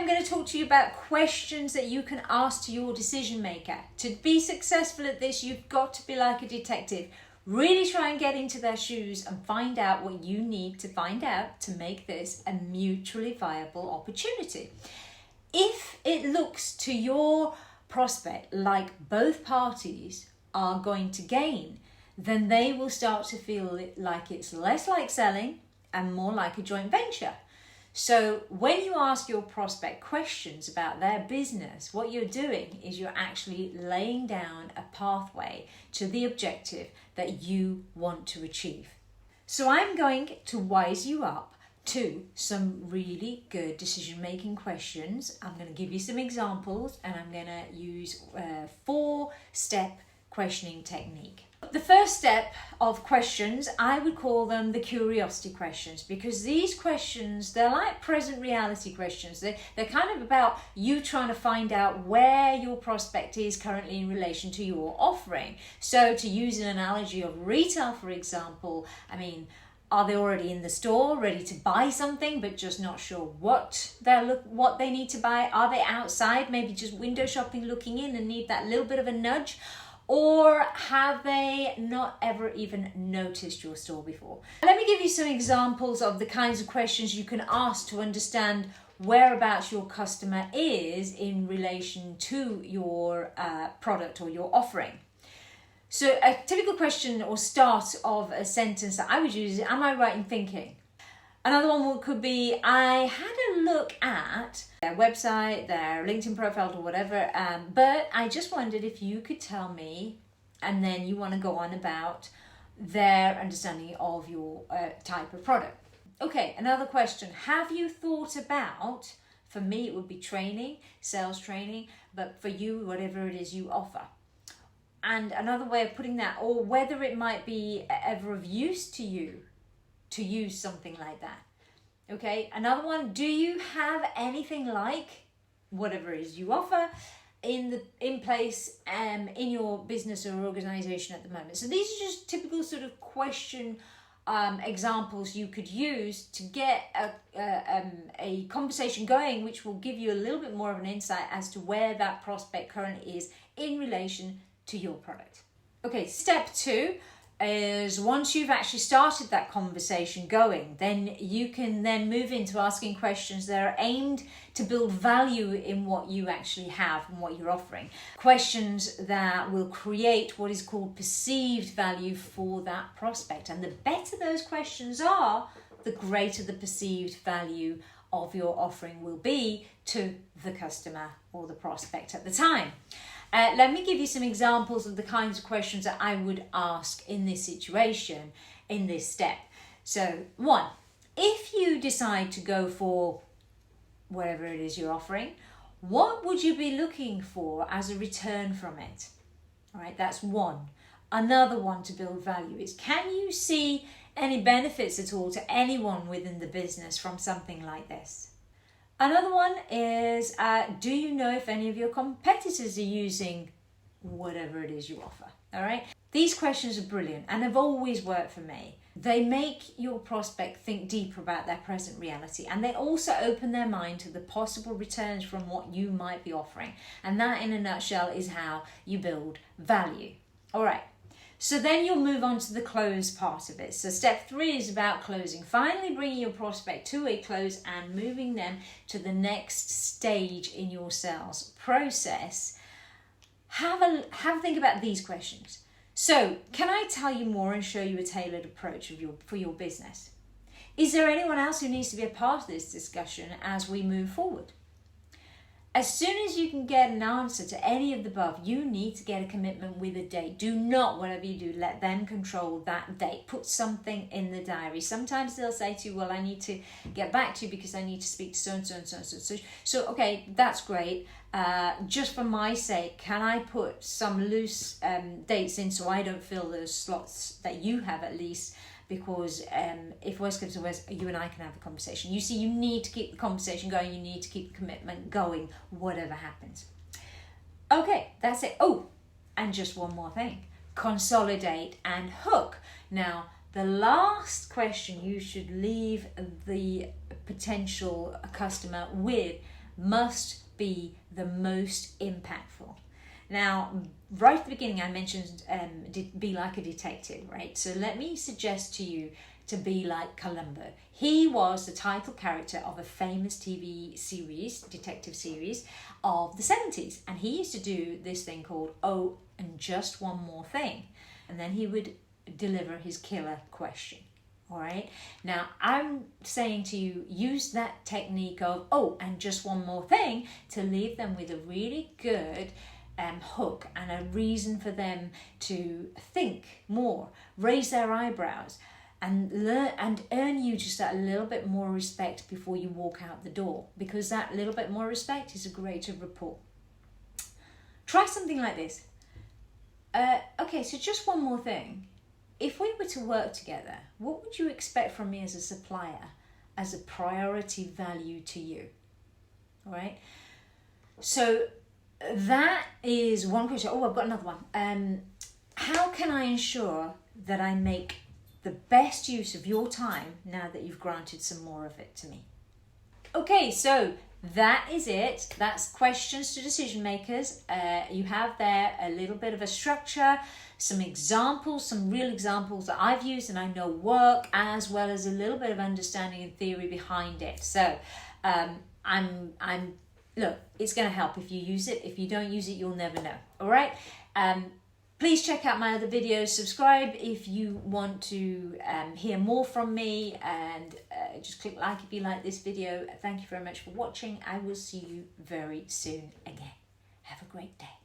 I'm going to talk to you about questions that you can ask to your decision maker. To be successful at this, you've got to be like a detective. Really try and get into their shoes and find out what you need to find out to make this a mutually viable opportunity. If it looks to your prospect like both parties are going to gain, then they will start to feel like it's less like selling and more like a joint venture. So when you ask your prospect questions about their business, what you're doing is you're actually laying down a pathway to the objective that you want to achieve. So I'm going to wise you up to some really good decision-making questions. I'm going to give you some examples and I'm going to use a 4-step questioning technique. The first step of questions, I would call them the curiosity questions, because these questions, they're like present reality questions. They're kind of about you trying to find out where your prospect is currently in relation to your offering. So to use an analogy of retail, for example, I mean, are they already in the store ready to buy something but just not sure what they need to buy? Are they outside, maybe just window shopping, looking in and need that little bit of a nudge? Or have they not ever even noticed your store before? Let me give you some examples of the kinds of questions you can ask to understand whereabouts your customer is in relation to your product or your offering. So a typical question or start of a sentence that I would use is, am I right in thinking? Another one could be, I had a look at their website, their LinkedIn profile or whatever, but I just wondered if you could tell me, and then you want to go on about their understanding of your type of product. Okay, another question. Have you thought about, for me it would be training, sales training, but for you, whatever it is you offer. And another way of putting that, or whether it might be ever of use to you to use something like that. Okay, another one, do you have anything like whatever it is you offer in place in your business or organization at the moment? So these are just typical sort of question examples you could use to get a conversation going, which will give you a little bit more of an insight as to where that prospect currently is in relation to your product. Okay, step 2 is once you've actually started that conversation going, then you can then move into asking questions that are aimed to build value in what you actually have and what you're offering. Questions that will create what is called perceived value for that prospect. And the better those questions are, the greater the perceived value of your offering will be to the customer or the prospect at the time. Let me give you some examples of the kinds of questions that I would ask in this situation, in this step. So 1, if you decide to go for whatever it is you're offering, what would you be looking for as a return from it? All right, that's 1. Another one to build value is, can you see any benefits at all to anyone within the business from something like this? Another one is, do you know if any of your competitors are using whatever it is you offer? All right. These questions are brilliant and have always worked for me. They make your prospect think deeper about their present reality, and they also open their mind to the possible returns from what you might be offering. And that, in a nutshell, is how you build value. All right. So then you'll move on to the close part of it. So step 3 is about closing, finally bringing your prospect to a close and moving them to the next stage in your sales process. Have a think about these questions. So, can I tell you more and show you a tailored approach for your business? Is there anyone else who needs to be a part of this discussion as we move forward? As soon as you can get an answer to any of the above, you need to get a commitment with a date. Do not, whatever you do, let them control that date. Put something in the diary. Sometimes they'll say to you, well, I need to get back to you because I need to speak to so-and-so and so-and-so. So, okay, that's great. Just for my sake, can I put some loose dates in so I don't fill those slots that you have at least? Because if worst comes to worst, you and I can have a conversation. You see, you need to keep the conversation going. You need to keep the commitment going, whatever happens. Okay, that's it. Oh, and just one more thing. Consolidate and hook. Now, the last question you should leave the potential customer with must be the most impactful. Now, right at the beginning, I mentioned be like a detective, right? So let me suggest to you to be like Columbo. He was the title character of a famous TV series, detective series of the 70s. And he used to do this thing called "Oh, and just one more thing." And then he would deliver his killer question. All right. Now, I'm saying to you, use that technique of "oh, and just one more thing" to leave them with a really good hook and a reason for them to think more, raise their eyebrows, and learn and earn you just that little bit more respect before you walk out the door, because that little bit more respect is a greater rapport. Try something like this. Okay, so just one more thing. If we were to work together, what would you expect from me as a supplier, as a priority value to you? All right. So that is one question. Oh, I've got another one. How can I ensure that I make the best use of your time now that you've granted some more of it to me? Okay, so that is it. That's questions to decision makers. You have there a little bit of a structure, some examples, some real examples that I've used and I know work, as well as a little bit of understanding and theory behind it. So look, it's going to help if you use it. If you don't use it, you'll never know. All right. Please check out my other videos. Subscribe if you want to hear more from me, and just click like if you like this video. Thank you very much for watching. I will see you very soon again. Have a great day.